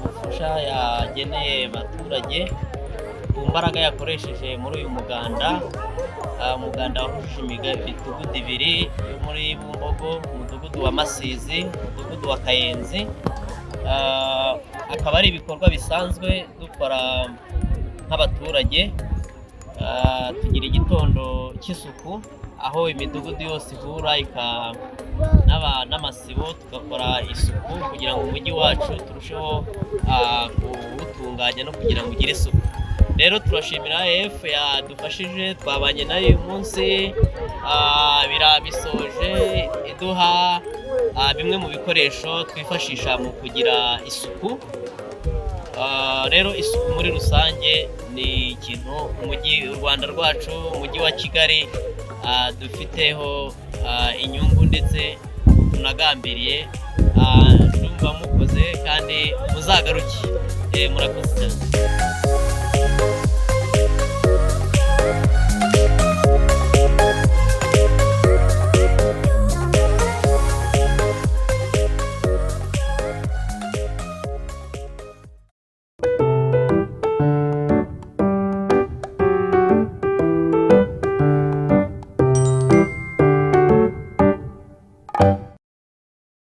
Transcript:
ubufasha yageneye abaturage ku mbaraga yakoresheje muri uyu muganda. Umuganda wahuje imidugudu ibiri yo muri Bumbogo, umudugudu wa Masizi, umudugudu wa Kayenzi. Akaba ari ibikorwa bisanzwe dukora nk'abaturage. Tugira igitondo cy'isuku aho imidugudu yose ihura n'amasibo tugakora isuku kugira ngo umujyi wacu turusheho kuwutunganya no kugira ngo ugire isuku. Rero turashimira IYF yadufashije, twabanye nayo uyu munsi, birabisoje iduha bimwe mu bikoresho twifashisha mu kugira isuku. Rero isuku muri rusange ni ikintu u Rwanda rwacu, umujyi wa Kigali dufiteho inyungu ndetse tunagambiriye. Ndumva mukoze kandi muzagaruke. Murakoze cyane.